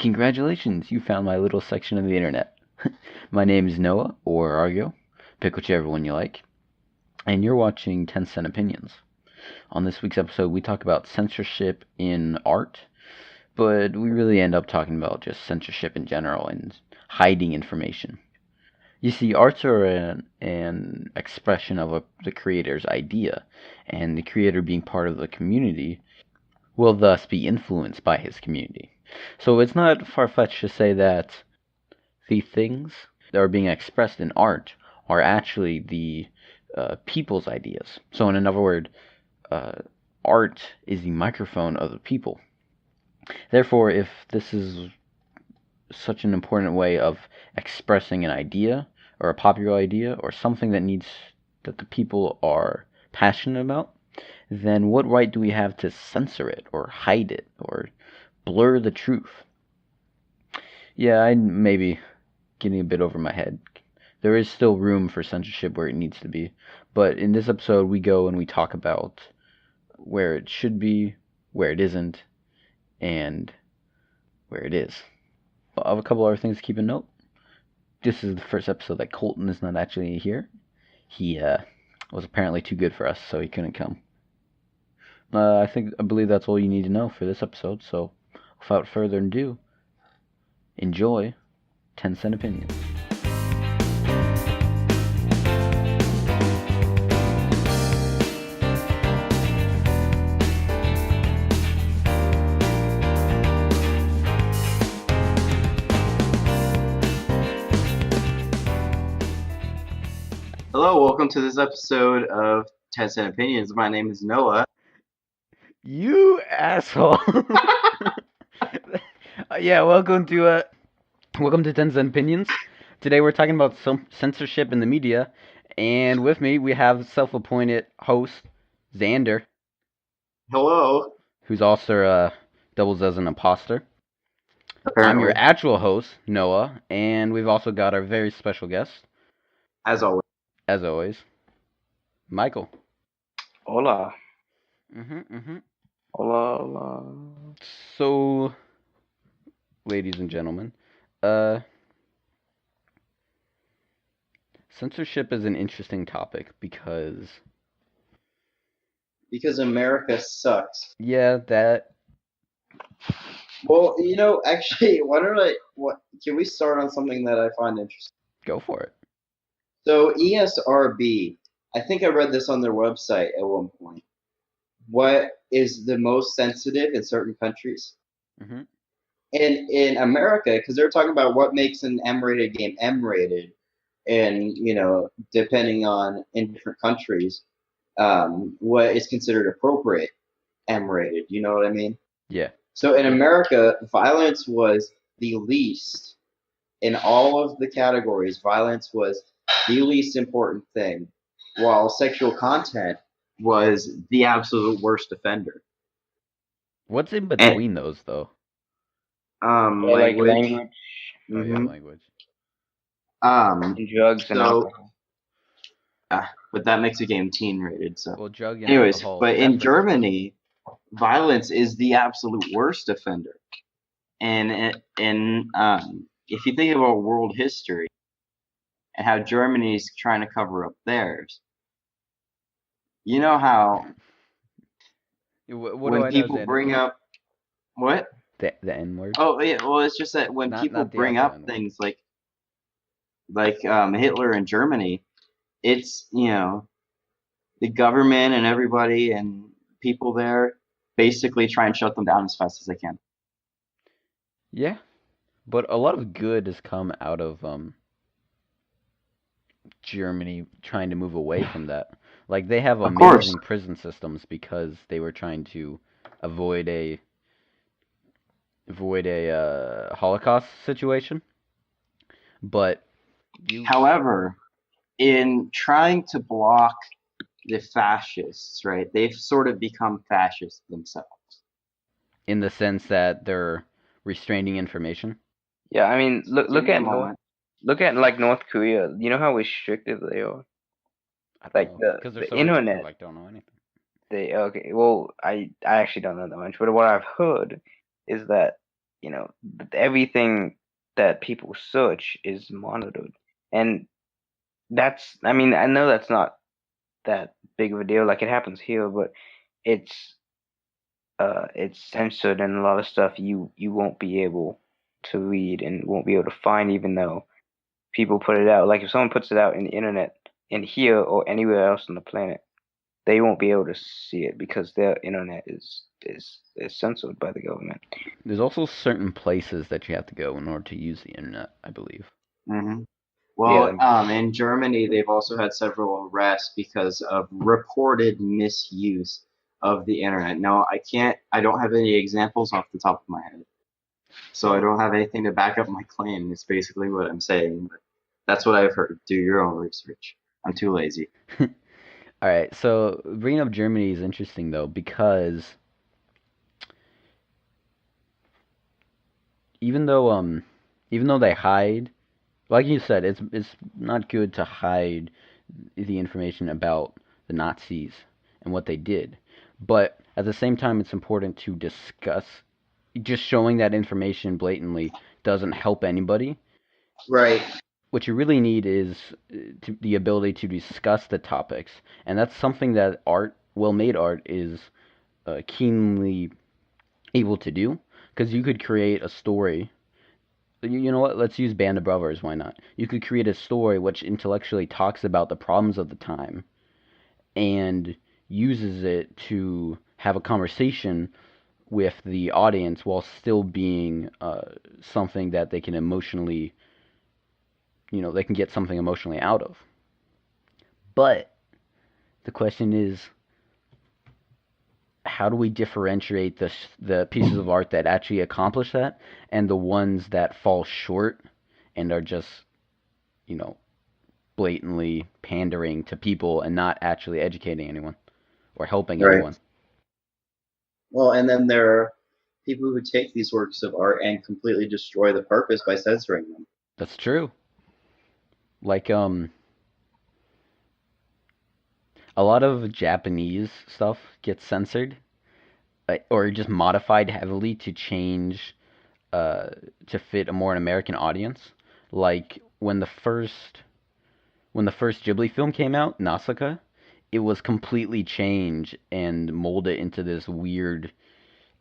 Congratulations, you found my little section of the internet. My name is Noah, or Argo, pick whichever one you like, and you're watching 10 Cent Opinions. On this week's episode, we talk about censorship in art, but we really end up talking about just censorship in general and hiding information. You see, arts are an expression of the creator's idea, and the creator being part of the community will thus be influenced by his community. So it's not far-fetched to say that the things that are being expressed in art are actually the people's ideas. So, in another word, uh, art is the microphone of the people. Therefore, if this is such an important way of expressing an idea or a popular idea or something that the people are passionate about, then what right do we have to censor it or hide it or blur the truth? Yeah, I may be getting a bit over my head. There is still room for censorship where it needs to be, but in this episode we go and we talk about where it should be, where it isn't, and where it is. I have a couple other things to keep in note. This is the first episode that Colton is not actually here. He was apparently too good for us, so he couldn't come. I believe that's all you need to know for this episode. So, without further ado, enjoy 10 Cent Opinions. Hello, welcome to this episode of 10 Cent Opinions. My name is Noah. You asshole! Yeah, welcome to 10 Cent Opinions. Today we're talking about some censorship in the media, and with me we have self-appointed host Xander, Hello, who's also doubles as an imposter. I'm your apparently, actual host Noah, and we've also got our very special guest, as always. as always, Michael. Hola, Mhm. hola, hola. So, ladies and gentlemen, uh, censorship is an interesting topic because, Because America sucks. yeah, that Well, actually, can we start on something that I find interesting? go for it. So, ESRB, I think I read this on their website at one point. What is the most sensitive in certain countries? Mhm. And in America, because they're talking about what makes an M-rated game M-rated, and, depending on in different countries, what is considered appropriate M-rated. You know what I mean? Yeah. So in America, violence was the least in all of the categories. Violence was the least important thing, while sexual content was the absolute worst offender. What's in And between those though? Yeah, like language. language Oh yeah, hmm language. Um. and drugs and So, alcohol. but that makes a game teen rated. So, Well, drug and anyways, alcohol but in definitely. Germany, violence is the absolute worst offender. And if you think about world history and how Germany's trying to cover up theirs, you know how What do when I know people Xander bring for? up what? The N word? Oh yeah, well it's just that when people Not the bring actual up N word. things like Hitler in Germany, it's the government and everybody and people there basically try and shut them down as fast as they can. Yeah, but a lot of good has come out of Germany trying to move away from that. Like they have Of course. amazing prison systems because they were trying to avoid a Holocaust situation. But you However, in trying to block the fascists, right? They've sort of become fascists themselves. in the sense that they're restraining information. Yeah, I mean, Give me a moment. look at like North Korea. You know how restrictive they are. I don't Like know the because they're the so restrictive. internet. I don't know anything. They okay. Well, I actually don't know that much, but what I've heard is that everything that people search is monitored, and I mean, I know that's not that big of a deal. Like, it happens here, but it's it's censored, and a lot of stuff you won't be able to read and won't be able to find, even though people put it out. Like, if someone puts it out in the internet in here or anywhere else on the planet, they won't be able to see it because their internet is censored by the government. There's also certain places that you have to go in order to use the internet, I believe. Mm-hmm. Yeah, Well, in Germany, they've also had several arrests because of reported misuse of the internet. Now, I don't have any examples off the top of my head, so I don't have anything to back up my claim. It's basically what I'm saying, but that's what I've heard. Do your own research. I'm too lazy. All right, so bringing up Germany is interesting though because even though even though they hide, like you said, it's not good to hide the information about the Nazis and what they did. But at the same time, it's important to discuss. Just showing that information blatantly doesn't help anybody. Right. What you really need is the ability to discuss the topics, and that's something that art, well-made art, is keenly able to do. Because you could create a story. You know what? Let's use Band of Brothers. Why not? You could create a story which intellectually talks about the problems of the time and uses it to have a conversation with the audience while still being something that they can emotionally, they can get something emotionally out of. But the question is, how do we differentiate the pieces of art that actually accomplish that and the ones that fall short and are just, you know, blatantly pandering to people and not actually educating anyone or helping Right. anyone? Well, and then there are people who take these works of art and completely destroy the purpose by censoring them. That's true. Like a lot of Japanese stuff gets censored or just modified heavily to change to fit a more American audience. Like when the first Ghibli film came out, Nausicaa, it was completely changed and molded into this weird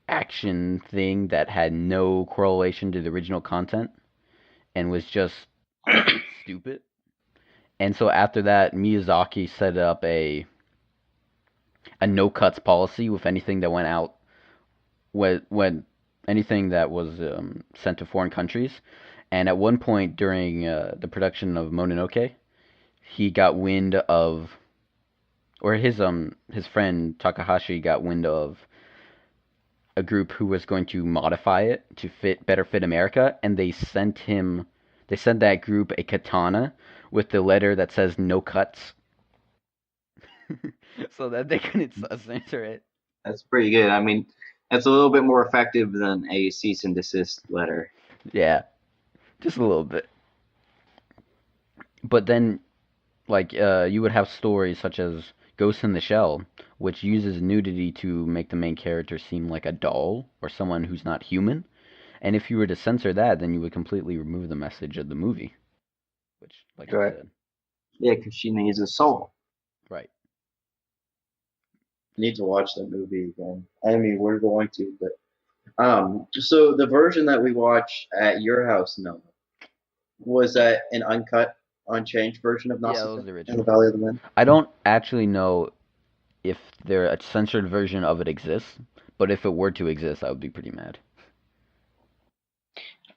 action thing that had no correlation to the original content and was just stupid. And so after that, Miyazaki set up a no cuts policy with anything that went out when anything that was sent to foreign countries. And at one point during the production of Mononoke, he got wind of, or his friend Takahashi got wind of a group who was going to modify it to better fit America, and they sent that group a katana with the letter that says no cuts, so that they couldn't censor it. That's pretty good. I mean, that's a little bit more effective than a cease and desist letter. Yeah, just a little bit. But then, like, you would have stories such as Ghost in the Shell, which uses nudity to make the main character seem like a doll or someone who's not human. And if you were to censor that, then you would completely remove the message of the movie. Which, like you right. said, Yeah, because she needs a soul. right. I need to watch that movie again. I mean, we're going to, but so the version that we watched at your house, no, was that an uncut, unchanged version of Yeah, it Nausicaa was the in the original. Valley of the Wind? I don't actually know if there a censored version of it exists, but if it were to exist, I would be pretty mad.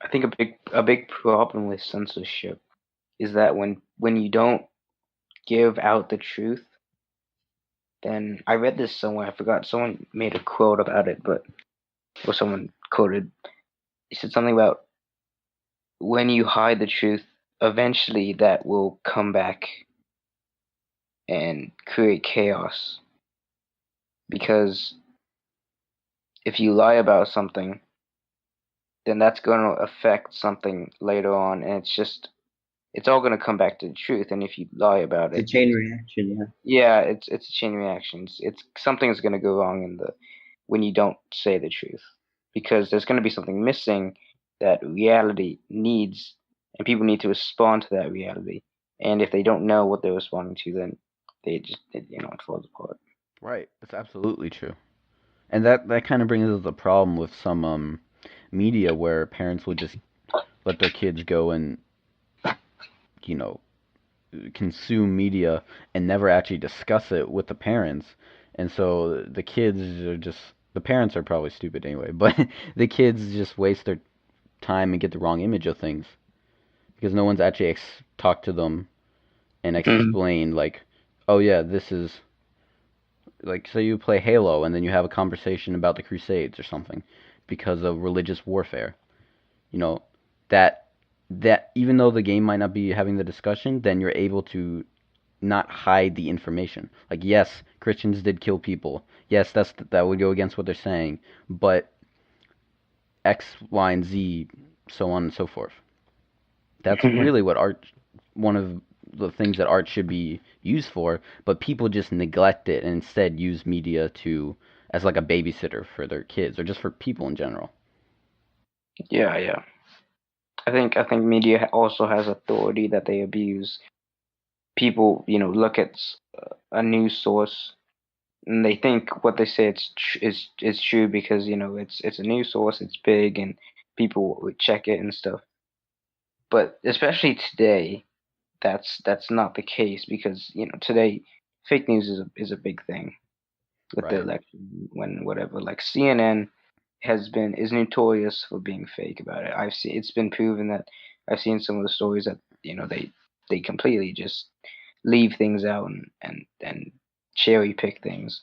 I think a big problem with censorship is that when you don't give out the truth, then I read this somewhere. I forgot. Someone made a quote about it, or someone quoted. He said something about when you hide the truth, eventually that will come back and create chaos. Because if you lie about something, then that's going to affect something later on, and it's all going to come back to the truth. And if you lie about It's a it, chain reaction, yeah. yeah, it's a chain reaction. It's something is going to go wrong when you don't say the truth. because there's going to be something missing that reality needs, and people need to respond to that reality. And if they don't know what they're responding to, then it falls apart. Right. That's absolutely true. And that kind of brings us the problem with some media where parents will just let their kids go and you know consume media and never actually discuss it with the parents. And so the kids are just the parents are probably stupid anyway, but the kids just waste their time and get the wrong image of things because no one's actually talked to them and Mm-hmm. explained like, oh yeah, this is like say you play Halo and then you have a conversation about the Crusades or something because of religious warfare. You know, that even though the game might not be having the discussion, then you're able to not hide the information. Like yes, Christians did kill people. Yes, that would go against what they're saying, but X, Y, and Z, so on and so forth. That's really what art one of the things that art should be used for, but people just neglect it and instead use media to as like a babysitter for their kids or just for people in general. Yeah, yeah. I think media also has authority that they abuse. People, look at a news source and they think what they say is true because it's a news source, it's big, and people would check it and stuff. But especially today, that's not the case because today fake news is a big thing with the Right. election when whatever like CNN is notorious for being fake about it. It's been proven that I've seen some of the stories that they completely just leave things out and cherry pick things.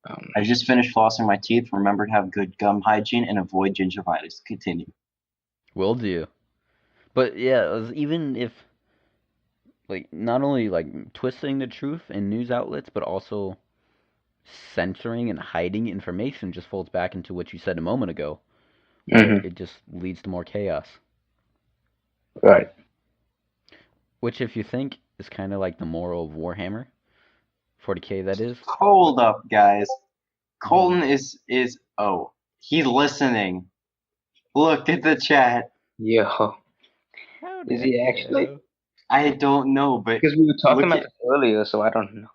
Um, I just finished flossing my teeth. Remember to have good gum hygiene and avoid gingivitis. Continue. Will do. But yeah, even if like not only like twisting the truth in news outlets, but also censoring and hiding information just folds back into what you said a moment ago, where mhm, it just leads to more chaos. right. Which, if you think, is kind of like the moral of Warhammer 40K, that is. Hold up, guys. Hmm. Colton is oh, he's listening. Look at the chat. Yeah. How Is the he actually? hell? I don't know, but Because we were talking look about at this earlier, so I don't know.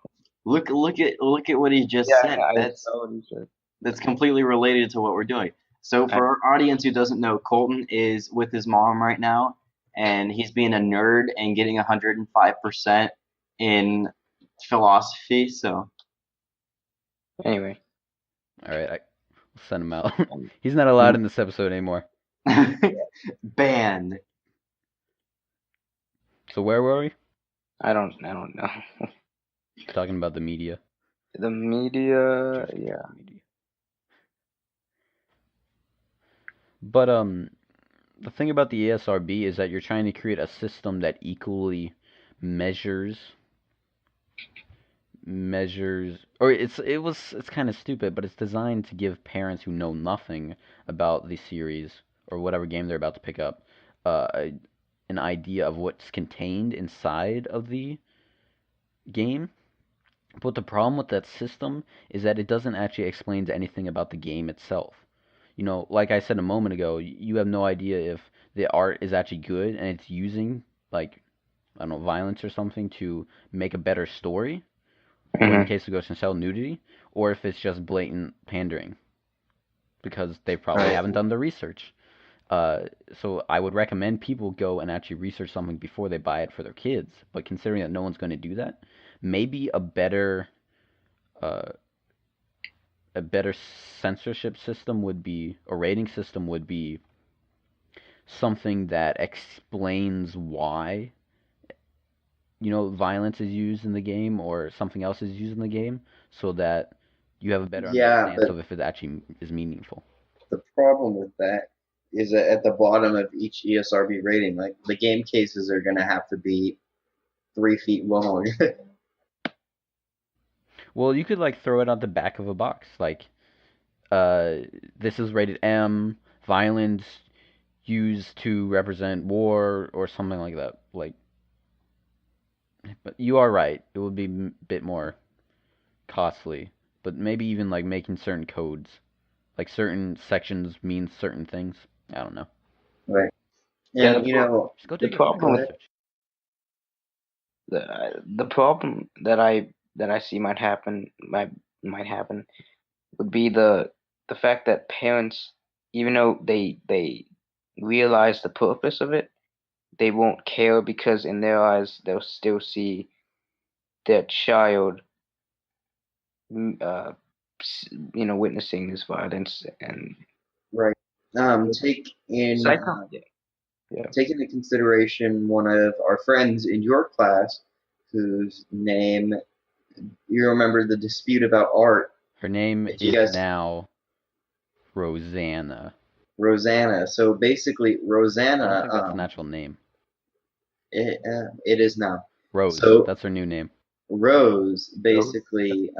look at what he Yeah, just said. I That's saw what he said. that's completely related to what we're doing. So I, for our audience who doesn't know, Colton is with his mom right now, and he's being a nerd and getting 105% in philosophy. So anyway. All right, will send him out. Um, He's not allowed in this episode anymore. banned. So where were we? I don't know. Talking about the media. The media, Drifting yeah. from media. But the thing about the ESRB is that you're trying to create a system that equally measures or it's kind of stupid, but it's designed to give parents who know nothing about the series or whatever game they're about to pick up uh, a, an idea of what's contained inside of the game. But the problem with that system is that it doesn't actually explain anything about the game itself. Like I said a moment ago, you have no idea if the art is actually good and it's using like I don't know violence or something to make a better story, or in the Hmm. case of Ghost in the Shell, nudity, or if it's just blatant pandering because they probably Right. haven't done the research. Uh, so I would recommend people go and actually research something before they buy it for their kids. But considering that no one's going to do that, maybe uh, a better censorship system would be a rating system would be something that explains why violence is used in the game or something else is used in the game, so that you have a better Yeah, understanding but of if it actually is meaningful. the problem with that is that at the bottom of each ESRB rating, like the game cases are gonna have to be 3 feet long. Well, you could like throw it on the back of a box, like uh, this is rated M, violence used to represent war or something like that. Like, but you are right. It would be a bit more costly, but maybe even like making certain codes like certain sections mean certain things. I don't know. Right. Yeah, And Just go the take a problem freaking with research. the problem that I see might happen would be the fact that parents, even though they realize the purpose of it, they won't care because in their eyes they'll still see their child, uh, witnessing this violence and right. Take in psycho. Yeah. take into consideration one of our friends in your class, whose name you remember the dispute about art. Her name If you is guys, now Rosanna. Rosanna. So basically, I don't Rosanna, think that's an actual name. it is now. Rose. So That's her new name. Rose Nope. basically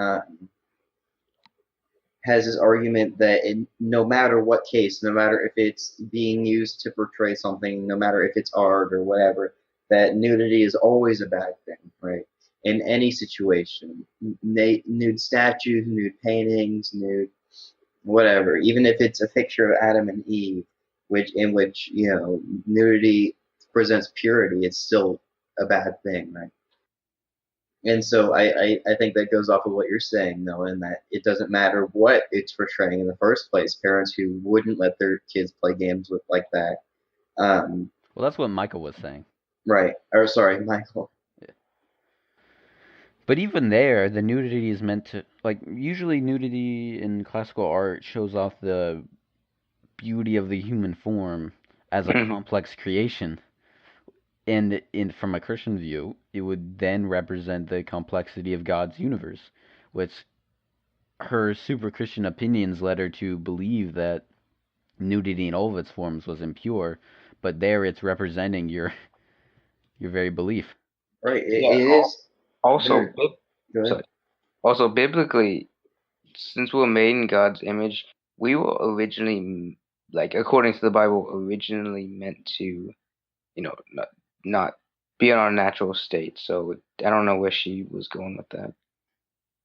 has this argument that no matter what case, no matter if it's being used to portray something, no matter if it's art or whatever, that nudity is always a bad thing, right? In any situation, nude statues, nude paintings, nude whatever, even if it's a picture of Adam and Eve, which nudity presents purity, it's still a bad thing, right? And so I think that goes off of what you're saying, though, in that it doesn't matter what it's portraying in the first place. Parents who wouldn't let their kids play games with like that, Well, that's what Michael was saying. right? Or sorry, Michael. Yeah. But even there, the nudity is meant to, like, usually nudity in classical art shows off the beauty of the human form as a complex creation. And from a Christian view, it would then represent the complexity of God's universe, which her super Christian opinions led her to believe that nudity in all of its forms was impure, but there it's representing your very belief. Right? Yeah. It is Also, there. Go ahead. sorry. Also, biblically, since we're made in God's image, we were originally, like, according to the Bible, originally meant to, not be in our natural state. So I don't know where she was going with that.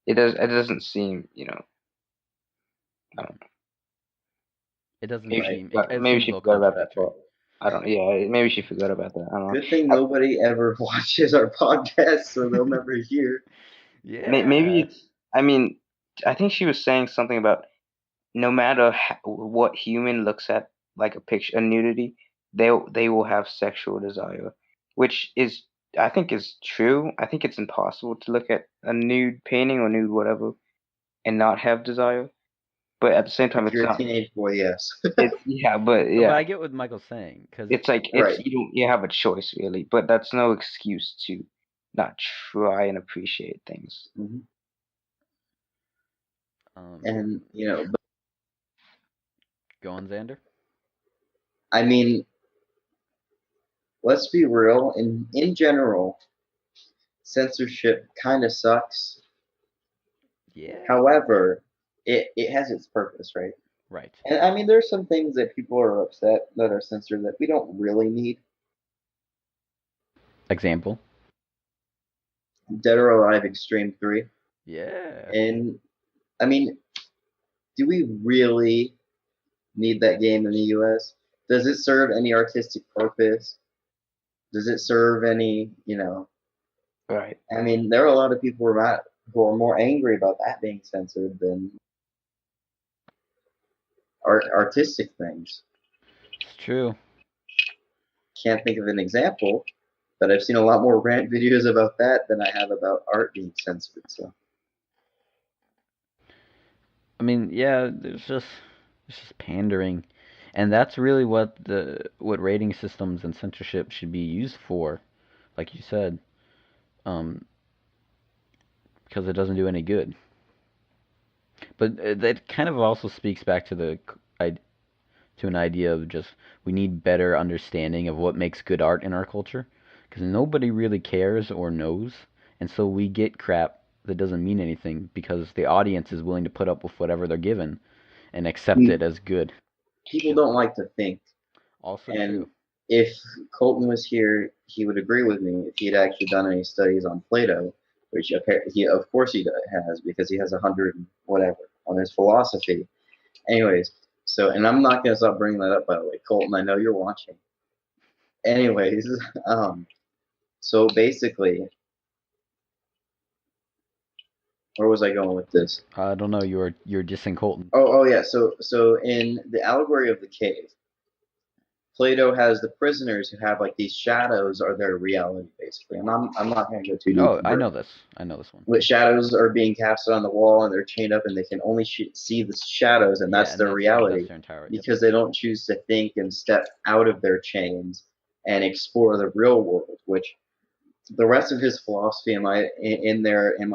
It doesn't seem, I don't know. It doesn't Maybe Right. she seem. It, forgot, it maybe seems a she little forgot about that contradictory. part. I don't. Yeah, maybe she forgot about that. I don't know. Good thing nobody ever watches our podcast, so they'll never hear. Maybe Yeah. it's. I mean, I think she was saying something about no matter what human looks at, like a picture, a nudity, they will have sexual desire, which is, I think, is true. I think it's impossible to look at a nude painting or nude whatever and not have desire. But at the same time, If it's you're a not. teenage boy, yes. It's yeah, but No, but yeah, I get what Michael's saying because it's like Right. you have a choice really, but that's no excuse to not try and appreciate things. hmm um, And but, go on, Xander. I mean, let's be real. In general, censorship kind of sucks. Yeah. However, it has its purpose, right? Right. And I mean, there's some things that people are upset that are censored that we don't really need. Example. Dead or Alive Extreme 3. Yeah. And I mean, do we really need that game in the US? Does it serve any artistic purpose? Does it serve any? Right. I mean, there are a lot of people who are more angry about that being censored than artistic things. It's true. Can't think of an example, but I've seen a lot more rant videos about that than I have about art being censored. So I mean, yeah, there's just pandering, and that's really what rating systems and censorship should be used for, like you said, um, because it doesn't do any good. But that kind of also speaks back to to an idea of just we need better understanding of what makes good art in our culture, because nobody really cares or knows, and so we get crap that doesn't mean anything because the audience is willing to put up with whatever they're given and accept it as good. people don't like to think. Also And true. if Colton was here, he would agree with me if he had actually done any studies on Plato, which he of course he has because he has 100 whatever on his philosophy. Anyways, so and I'm not gonna stop bringing that up, by the way, Colton. I know you're watching. Anyways, um, so basically, where was I going with this? I don't know. You're dissing Colton. Oh yeah. So in the allegory of the cave, Plato has the prisoners who have like these shadows are their reality, basically. And I'm not going to go too deep. Oh, I know this. I know this one. But shadows are being casted on the wall and they're chained up and they can only see the shadows and that's their reality That's their entire. because they don't choose to think and step out of their chains and explore the real world, which the rest of his philosophy in my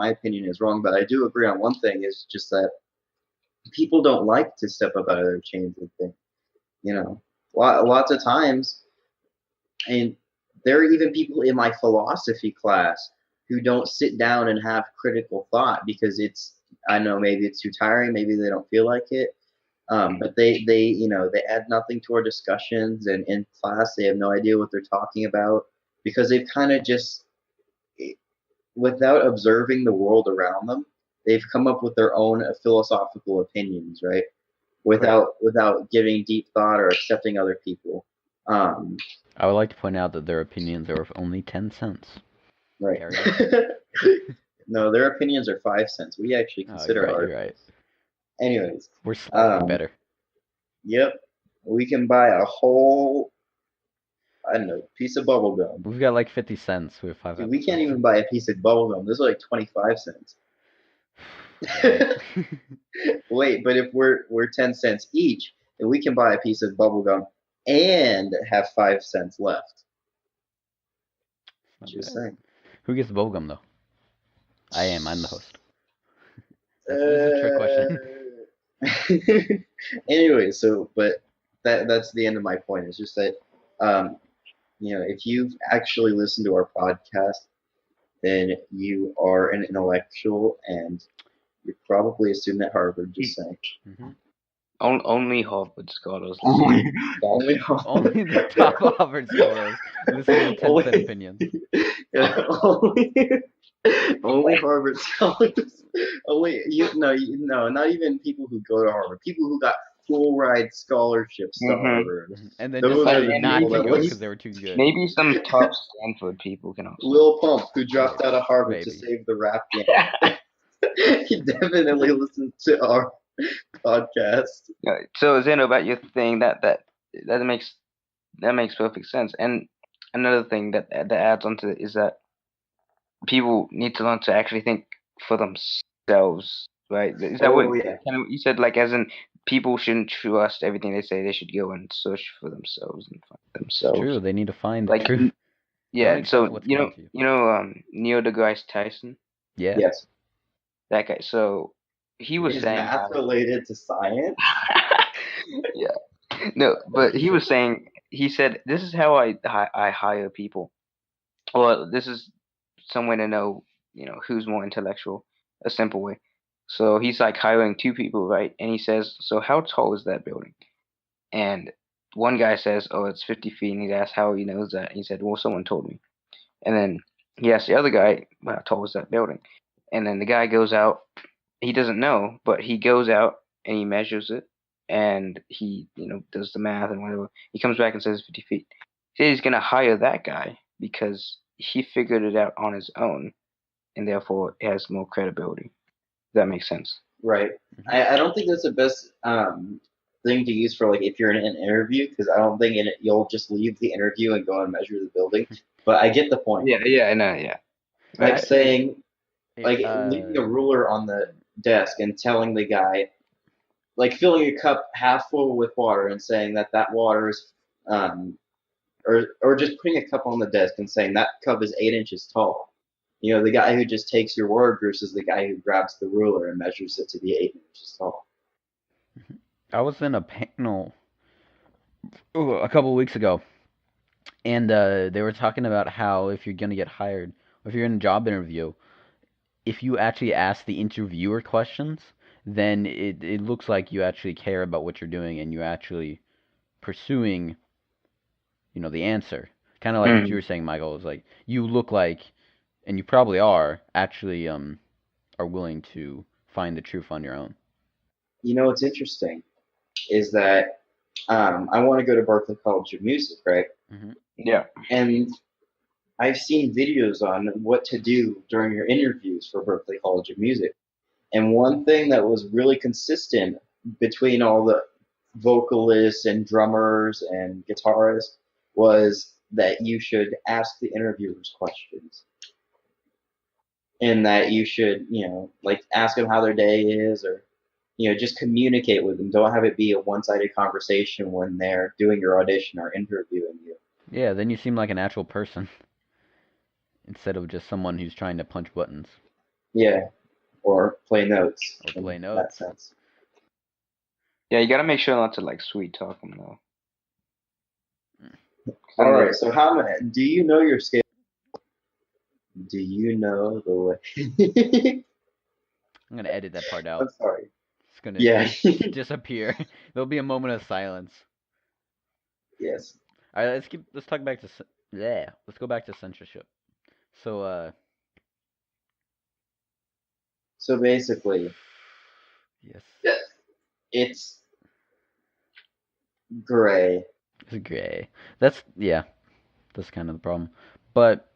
opinion is wrong. But I do agree on one thing is just that people don't like to step up out of their chains and think, you know, lots of times. And there are even people in my philosophy class who don't sit down and have critical thought because I know maybe it's too tiring, maybe they don't feel like it. But they add nothing to our discussions, and in class they have no idea what they're talking about because they've kind of just, without observing the world around them, they've come up with their own philosophical opinions, right? Without giving deep thought or accepting other people. I would like to point out that their opinions are of only 10 cents. Right. No, their opinions are 5 cents. We actually consider you're right. Anyways, we're slightly better. Yep, we can buy a whole, I don't know, piece of bubble gum. We've got like 50 cents. We have 5 Dude, we can't even buy a piece of bubble gum. This is like 25 cents. Wait, but if we're 10 cents each, then we can buy a piece of bubble gum and have 5 cents left. Just saying. Who gets the bubble gum though? I'm the host. This is a trick question. Anyway, but that's the end of my point. It's just that, if you've actually listened to our podcast, then you are an intellectual and you're probably a student at Harvard. Just saying. Mm-hmm. Only Harvard scholars. Only the top Harvard scholars listen to 10 cent opinions. Only Harvard scholars. Not even people who go to Harvard. People who got full ride scholarships to Harvard. And then decided not to go because they were too good. Maybe some top Stanford people can also. Lil Pump, who dropped out of Harvard to save the rap game. He definitely listened to our podcast. So Xander, about your thing, that makes perfect sense. And another thing that adds onto it is that people need to learn to actually think for themselves, right? Is that you said? Like, as in, people shouldn't trust everything they say. They should go and search for themselves and find themselves. It's true. They need to find the truth. Yeah. So Neil deGrasse Tyson. Yeah. Yes. That guy. So he was saying math related to science. Yeah. No, but he was saying. He said, "This is how I hire people. Well, this is some way to know, who's more intellectual. A simple way. So he's like hiring 2 people, right? And he says, so how tall is that building? And one guy says, oh, it's 50 feet. And he asks how he knows that. And he said, well, someone told me. And then he asks the other guy, well, how tall is that building? And then the guy goes out. He doesn't know, but he goes out and he measures it. And he, does the math and whatever. He comes back and says 50 feet. He says he's going to hire that guy because he figured it out on his own, and therefore it has more credibility. Does that make sense? Right. I don't think that's the best thing to use for, like, if you're in an interview, because I don't think you'll just leave the interview and go and measure the building. But I get the point. Yeah, I know, yeah. Like saying, like, leaving a ruler on the desk and telling the guy, like filling a cup half full with water and saying that water is, or just putting a cup on the desk and saying that cup is 8 inches tall. The guy who just takes your word versus the guy who grabs the ruler and measures it to be 8 inches tall. I was in a panel a couple of weeks ago, and they were talking about how if you're going to get hired, if you're in a job interview, if you actually ask the interviewer questions, then it looks like you actually care about what you're doing and you're actually pursuing, the answer. Kind of like what you were saying, Michael. Is like you look like, and you probably are actually are willing to find the truth on your own. It's interesting. is that I want to go to Berklee College of Music, right? Mm-hmm. Yeah. And I've seen videos on what to do during your interviews for Berklee College of Music. And one thing that was really consistent between all the vocalists and drummers and guitarists was that you should ask the interviewers questions. And that you should, like ask them how their day is, or, just communicate with them. Don't have it be a one-sided conversation when they're doing your audition or interviewing you. Yeah, then you seem like an actual person instead of just someone who's trying to punch buttons Yeah, or play notes or play in that notes. sense. Yeah, you gotta make sure not to like sweet talk them though. All right, so do you know your scale? Do you know the way? I'm gonna edit that part out. I'm sorry. It's gonna Yeah. disappear. There'll be a moment of silence. Yes. All right, let's talk back to let's go back to censorship. So So basically, yes, it's gray. it's gray. That's that's kind of the problem. But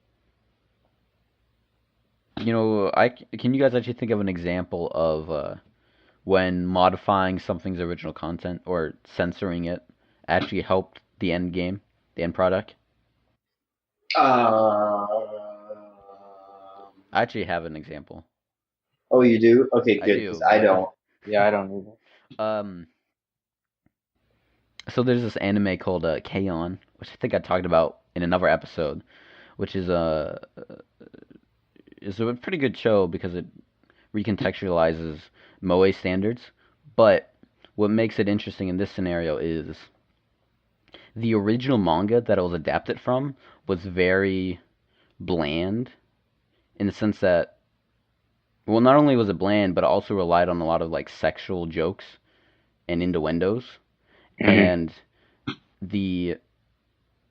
can you guys actually think of an example of when modifying something's original content or censoring it actually helped the end game, the end product? Um, I actually have an example. oh, you do? Okay, I good, do, because I but don't. Yeah, I don't either. um, so there's this anime called K-On!, which I think I talked about in another episode, which is a pretty good show because it recontextualizes moe standards. But what makes it interesting in this scenario is the original manga that it was adapted from was very bland in the sense that, well, not only was it bland, but it also relied on a lot of like sexual jokes and innuendos. And the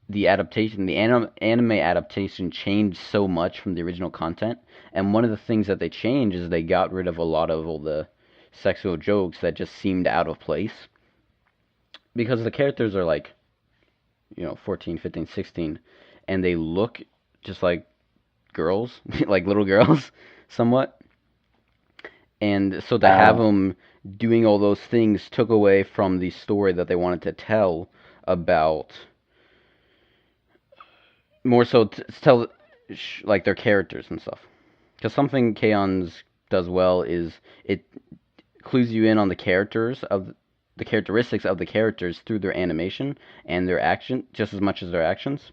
anime adaptation changed so much from the original content. And one of the things that they changed is they got rid of a lot of all the sexual jokes that just seemed out of place because the characters are like 14, 15, 16, and they look just like girls, like little girls, somewhat. And so to have them doing all those things took away from the story that they wanted to tell about, more so to tell like their characters and stuff. Because something K-On's does well is it clues you in on the characteristics of the characters through their animation and their action just as much as their actions.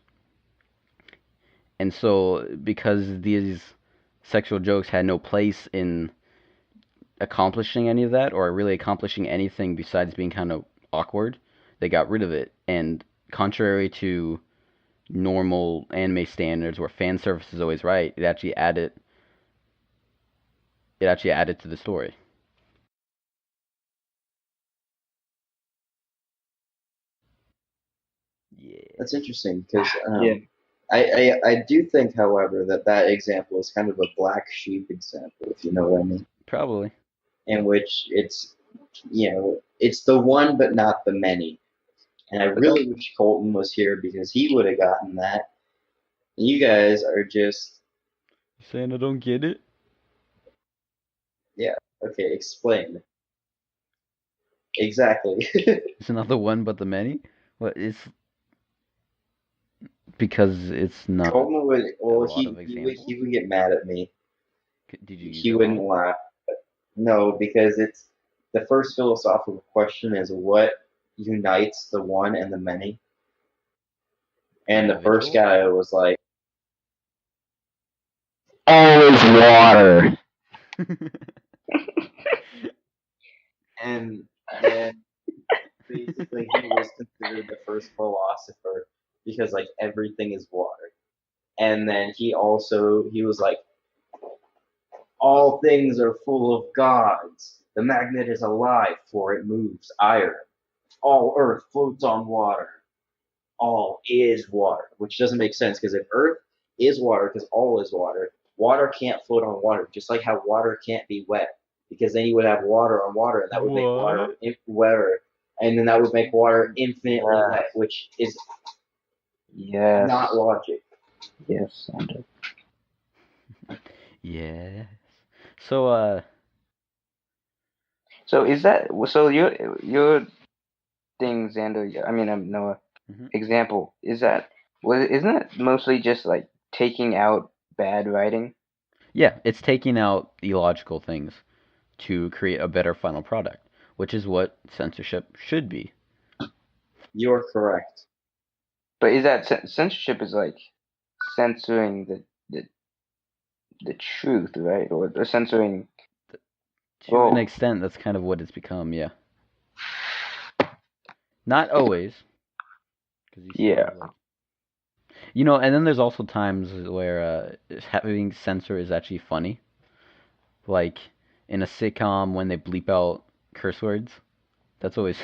And so, because these sexual jokes had no place in accomplishing any of that, or really accomplishing anything besides being kind of awkward, they got rid of it. And contrary to normal anime standards, where fan service is always right, it actually added to the story. Yeah. That's interesting because Yeah. I do think, however, that example is kind of a black sheep example, if you know what I mean, Probably. in which it's the one but not the many. And I really wish Colton was here because he would have gotten that. And you guys are just, You saying I don't get it? yeah, okay, explain. Exactly. It's not the one but the many? What it's because it's not Colton would, a well, lot of examples. he would get mad at me. Did you use He it wouldn't wrong? laugh. No, because it's the first philosophical question is what unites the one and the many. And the first Individual? guy was like, Always water. and then basically he was considered the first philosopher because like everything is water. And then he was like, all things are full of gods. The magnet is alive, for it moves iron. All earth floats on water. All is water, which doesn't make sense because if earth is water, because all is water, water can't float on water, just like how water can't be wet, because then you would have water on water, and that would make water What? wetter. and then that would make water infinitely Yeah. wet, which is Yes. not logic. Yes, Xander. Yeah. So So is that so your thing, Xander? I mean, Noah. mhm. Example is that isn't it mostly just like taking out bad writing? Yeah, it's taking out illogical things to create a better final product, which is what censorship should be. You're correct. But is that censorship is like censoring the truth, right? Or censoring. To an Oh, extent, that's kind of what it's become, yeah. Not always, because you still yeah. have like, and then there's also times where having censor is actually funny, like in a sitcom when they bleep out curse words. That's always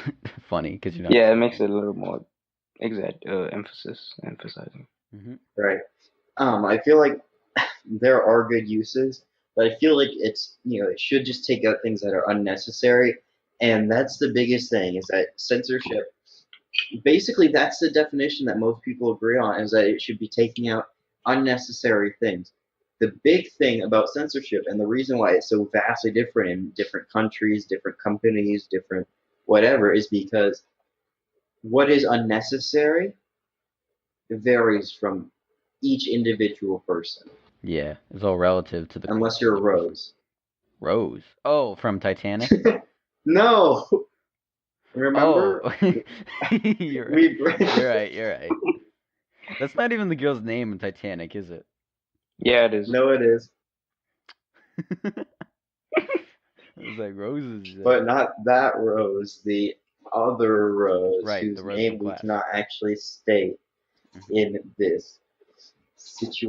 funny because you're not Yeah, it makes expecting it a little more emphasizing. it. Hmm. Right. I feel like there are good uses, but I feel like it should just take out things that are unnecessary, and that's the biggest thing is that censorship. Basically, that's the definition that most people agree on is that it should be taking out unnecessary things. The big thing about censorship and the reason why it's so vastly different in different countries, different companies, different whatever is because what is unnecessary varies from each individual person, Yeah, it's all relative to the unless of you're the a person. Rose. Rose. Oh, from Titanic. No, Oh, remember you're we. you're right. You're right. That's not even the girl's name in Titanic, is it? Yeah, it is. No, it is, I was like, Rose is but not that Rose. The other Rose, right. The whose Rose from name we Class. cannot actually state Hmm. in this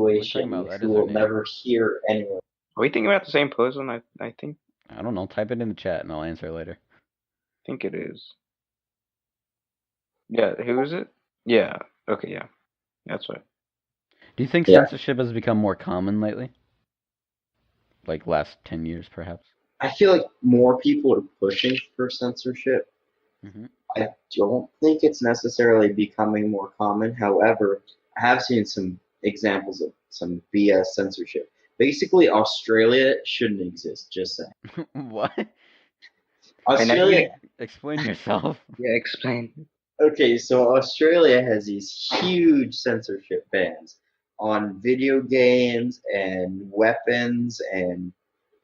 What are you talking situation, about? That who is her will name. never hear anyone. Are we thinking about the same person? I I don't know. Type it in the chat and I'll answer later. think it is. Yeah, who is it? Yeah. Okay, yeah. That's right. Do you think Yeah, censorship has become more common lately? Like last 10 years, perhaps? I feel like more people are pushing for censorship. Hmm. I don't think it's necessarily becoming more common. However, I have seen some examples of some BS censorship. Basically, Australia shouldn't exist. Just saying. What? Wait, now Australia. Explain yourself. yeah, explain. Okay, so Australia has these huge censorship bans on video games and weapons, and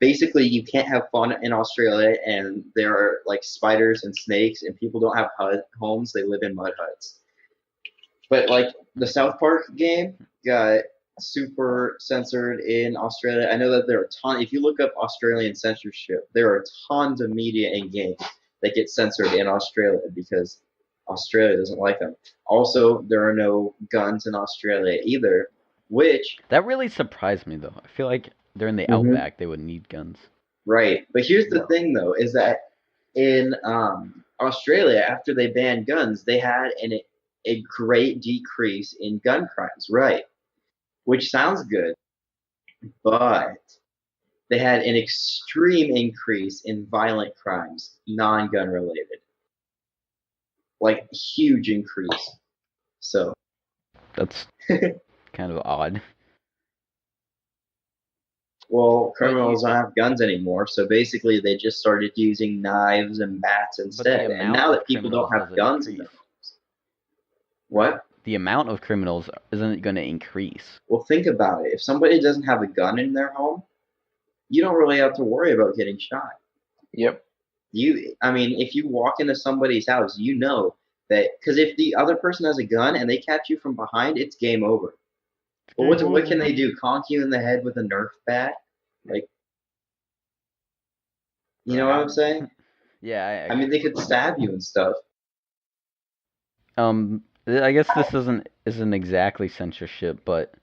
basically you can't have fun in Australia. And there are like spiders and snakes, and people don't have homes; they live in mud huts. But like the Okay. South Park game got super censored in Australia. I know that there are a ton. If you look up Australian censorship, there are tons of media and games that get censored in Australia because Australia doesn't like them. Also, there are no guns in Australia either, which That really surprised me, though. I feel like during the Mhm. outback they would need guns. Right. But here's the Well, thing, though, is that in Australia, after they banned guns, they had a great decrease in gun crimes. Right. Which sounds good, but they had an extreme increase in violent crimes, non-gun related, like huge increase. So, That's kind of odd. well, But criminals don't have guns anymore, so basically they just started using knives and bats but the instead. And amount now of that people don't criminals have doesn't guns in their increase. homes, what? The amount of criminals isn't going to increase. Well, think about it. If somebody doesn't have a gun in their home, you don't really have to worry about getting shot. yep. I mean, if you walk into somebody's house, you know that because if the other person has a gun and they catch you from behind, it's game over. But Game what can over. they do? Conk you in the head with a Nerf bat? Like, you know what I'm Perhaps. saying? Yeah, I I mean, actually. they could stab you and stuff. I guess this isn't exactly censorship, but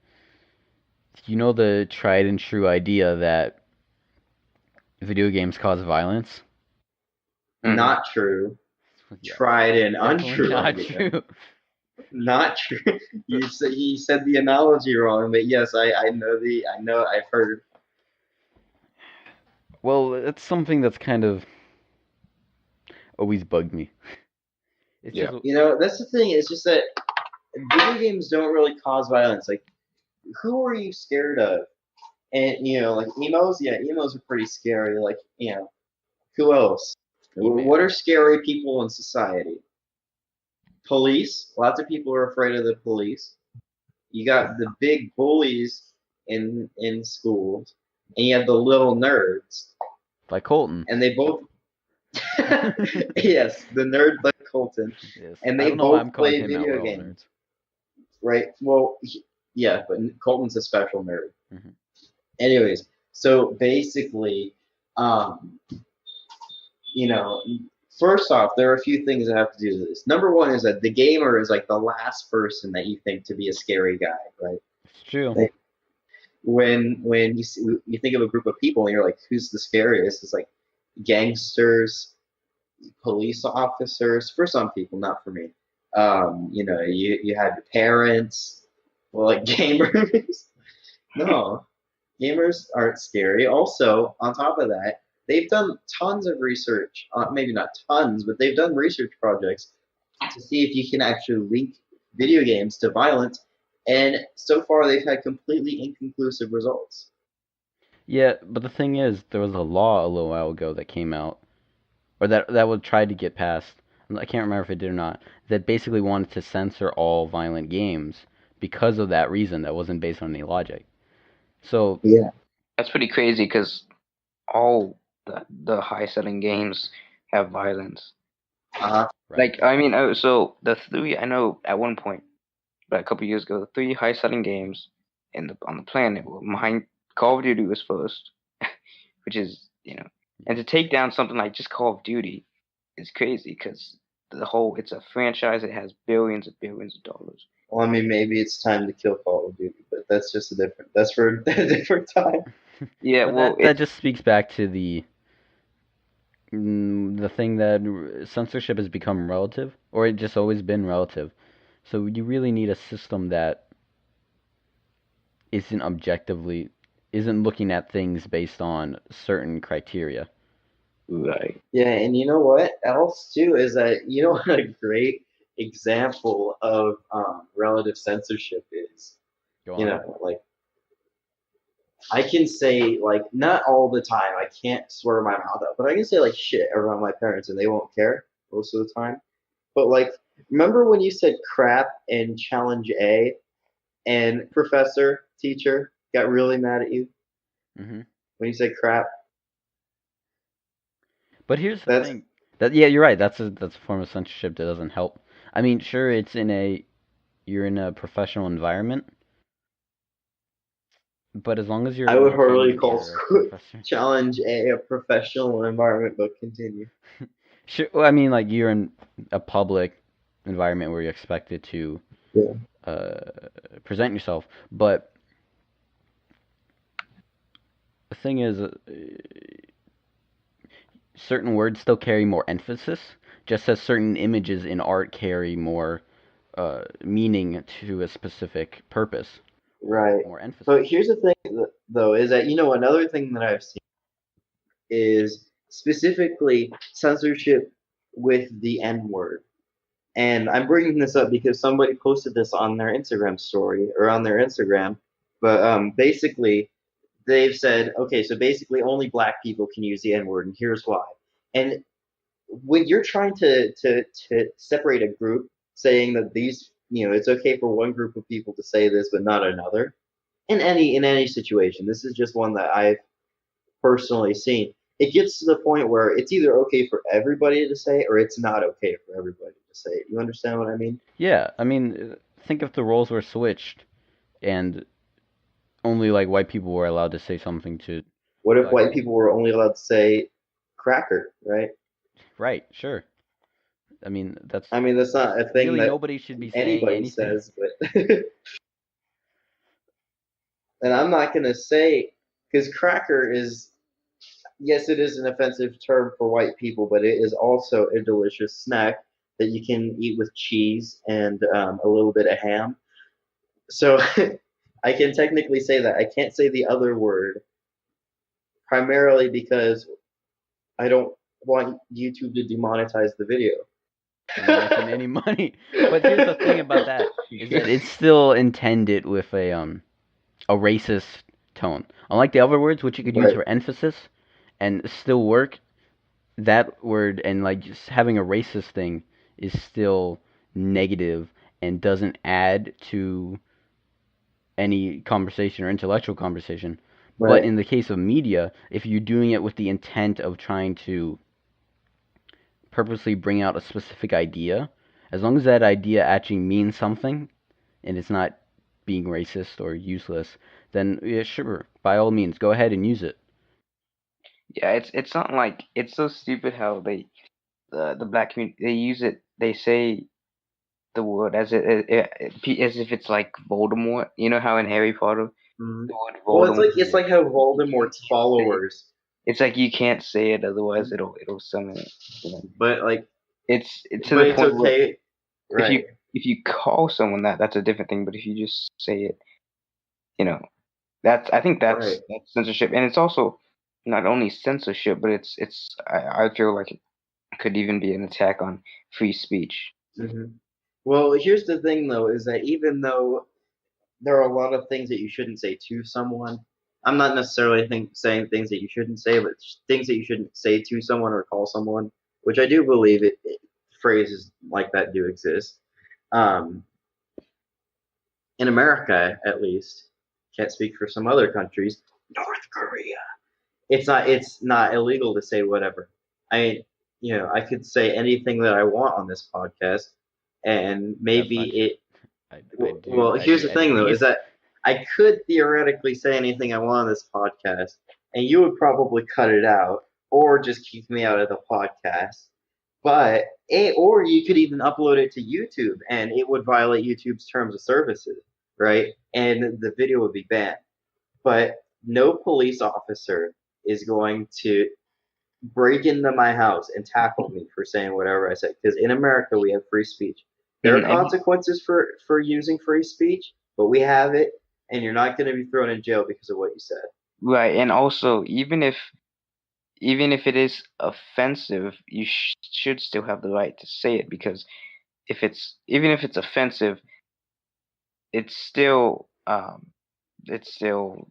the tried and true idea that video games cause violence? Mm-hmm. Not true. Yes. Tried and Definitely untrue not idea. true. Not true. He said the analogy wrong, but yes, I know I've heard. Well, it's something that's kind of always bugged me. It's Yeah. just That's the thing. It's just that video games don't really cause violence. Like, who are you scared of? And like emos, yeah, emos are pretty scary. Like, who else? What email. are scary people in society? Police. Lots of people are afraid of the police. You got the big bullies in schools, and you have the little nerds, Like Colton. and they both. Yes, the nerd like Colton, Yes. and I they don't know why I'm both calling play him out. video We're all games, nerds. right? Well, yeah, but Colton's a special nerd. Mhm. Anyways, so basically, um, you know, first off, there are a few things that have to do with this. Number one is that the gamer is like the last person that you think to be a scary guy, right? It's true. Like, when you think of a group of people and you're like, who's the scariest? It's like gangsters, police officers. For some people, not for me. You had your parents, well, like gamers. No, gamers aren't scary. Also, on top of that, they've done tons of research. Maybe not tons, but they've done research projects to see if you can actually link video games to violence. And so far, they've had completely inconclusive results. Yeah, but the thing is, there was a law a little while ago that came out, or that would try to get passed. I can't remember if it did or not. That basically wanted to censor all violent games because of that reason. That wasn't based on any logic. So Yeah. That's pretty crazy because all the high selling games have violence. Uh-huh. right, Like I mean, so the three I know at one point, but a couple years ago, the three high selling games on the planet were mine. Call of Duty was first, which is and to take down something like just Call of Duty is crazy because it's a franchise. It has billions of dollars. Well, I mean, maybe it's time to kill Call of Duty, but that's just that's for a different time. Yeah, but well, that just speaks back to the thing that censorship has become relative, or it just always been relative. So you really need a system that isn't objectively isn't looking at things based on certain criteria. right. Yeah, and you know what else too is that what a great example of relative censorship is. Go on. Like I can say like not all the time. I can't swear my mouth out, but I can say like shit around my parents and they won't care most of the time. But like, remember when you said crap in challenge A, and professor teacher got really mad at you hmm when you said crap? But here's the That's thing. That yeah, you're right. That's a form of censorship that doesn't help. I mean, sure, you're in a professional environment, but as long as I you're would hardly maintaining call your professor, challenge a professional environment, but continue. sure. Well, I mean, like you're in a public environment where you're expected to Yeah. present yourself. But the thing is, certain words still carry more emphasis, just as certain images in art carry more meaning to a specific purpose, Right. more emphasis. But here's the thing, though, is that another thing that I've seen is specifically censorship with the N word. And I'm bringing this up because somebody posted this on their Instagram story or on their Instagram. But basically, they've said, okay, so basically only black people can use the N word, and here's why. And when you're trying to separate a group, saying that it's okay for one group of people to say this but not another, in any situation, this is just one that I've personally seen. It gets to the point where it's either okay for everybody to say or it's not okay for everybody to say it. You understand what I mean? Yeah, I mean, think if the roles were switched and only like white people were allowed to say something to What if black white people. people were only allowed to say cracker, right? Right, sure. I mean, that's I mean, that's not a thing really that nobody should be saying anybody anything. says, but and I'm not gonna say because cracker is, yes, it is an offensive term for white people, but it is also a delicious snack that you can eat with cheese and a little bit of ham. So I can technically say that. I can't say the other word primarily because I don't want YouTube to demonetize the video. You're not making any money. But here's the thing about that is that it's still intended with a racist tone. Unlike the other words, which you could use Right. for emphasis and still work, that word and like just having a racist thing is still negative and doesn't add to any conversation or intellectual conversation. But Right. in the case of media, if you're doing it with the intent of trying to purposely bring out a specific idea, as long as that idea actually means something and it's not being racist or useless, then yeah, sure, by all means, go ahead and use it. Yeah, it's not like it's so stupid how the black community they use it. They say the word as if it's like Voldemort. You know how in Harry Potter Mhm. the word Well, Voldemort. it's like how You Voldemort's can't say it. followers, It's like you can't say it, otherwise it'll summon it. You know, but like, it's to but the it's point where okay, if right? you call someone that's a different thing. But if you just say it, you know, that's I think Right. that's censorship, and it's also not only censorship, but I feel like it could even be an attack on free speech. Hmm. Well, here's the thing though, is that even though there are a lot of things that you shouldn't say to someone, I'm not necessarily saying things that you shouldn't say, but things that you shouldn't say to someone or call someone, which I do believe phrases like that do exist. Um, in America, at least, can't speak for some other countries. North Korea. It's not illegal to say whatever. I I could say anything that I want on this podcast, and That's maybe not true. it. I Well, do here's the edit thing though, is these. that I could theoretically say anything I want on this podcast, and you would probably cut it out or just kick me out of the podcast. But or you could even upload it to YouTube, and it would violate YouTube's terms of services, right? And the video would be banned. But no police officer is going to break into my house and tackle me for saying whatever I say. Because in America, we have free speech. There are And consequences for using free speech, but we have it, and you're not going to be thrown in jail because of what you said. right, and also even if it is offensive, you should still have the right to say it because if it's even if it's offensive, it's still it's still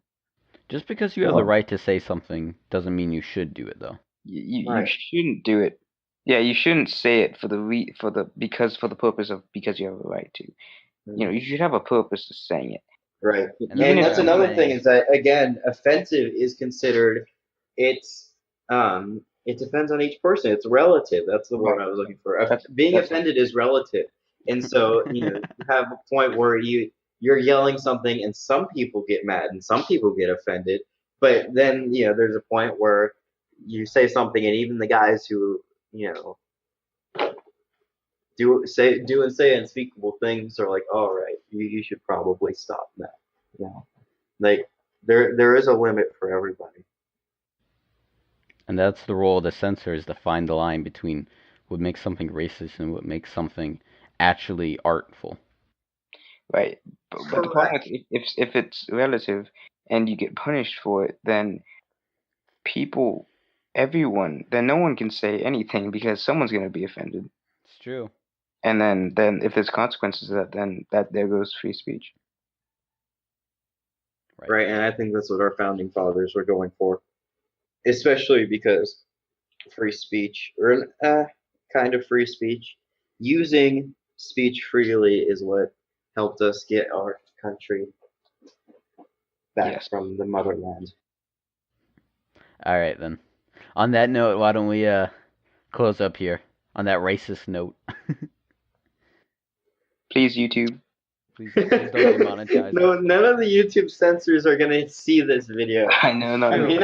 Just because you have the Well, right to say something doesn't mean you should do it, though. you right, shouldn't do it. Yeah, you shouldn't say it for the purpose of because you have a right to. You know, you should have a purpose to saying it. right. And that's Even And if what that's I'm another thing saying. is that again, offensive is considered. It's it depends on each person. It's relative. That's the word right, I was right. looking for. That's Being that's offended is relative, and so you have a point where you're yelling something, and some people get mad, and some people get offended. But then there's a point where you say something, and even the guys who you know do and say unspeakable things are like, all right, you should probably stop that. Like there is a limit for everybody. And that's the role of the censor is to find the line between what makes something racist and what makes something actually artful. right. But the problem Correct. is if it's relative and you get punished for it, then people, everyone, then no one can say anything because someone's going to be offended. It's true. And then if there's consequences to that, then that there goes free speech. Right. Right, and I think that's what our founding fathers were going for, especially because free speech, or kind of free speech, using speech freely is what helped us get our country back Yes. from the motherland. All right then. On that note, why don't we close up here on that racist note? Please, YouTube. Please don't demonetize us. No, none of the YouTube censors are gonna see this video. I know, not I True. mean,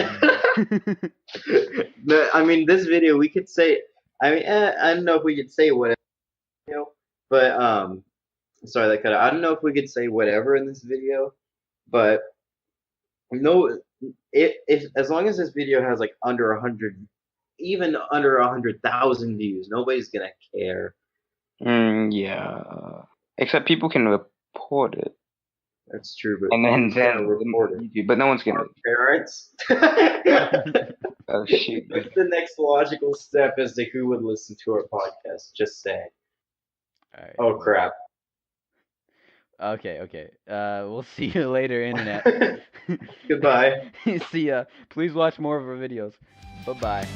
even. this video we could say. I mean, I don't know if we could say whatever, but sorry that cut out. I don't know if we could say whatever in this video, but no, if as long as this video has like under 100, even under 100,000 views, nobody's gonna care. Yeah. Except people can report it, That's true, but and who's gonna then report it? YouTube, but no one's gonna. Our parents. Oh shoot. What's the next logical step as to who would listen to our podcast? Just say. All right. Oh crap. Okay. We'll see you later, internet. Goodbye. See ya. Please watch more of our videos. Bye bye.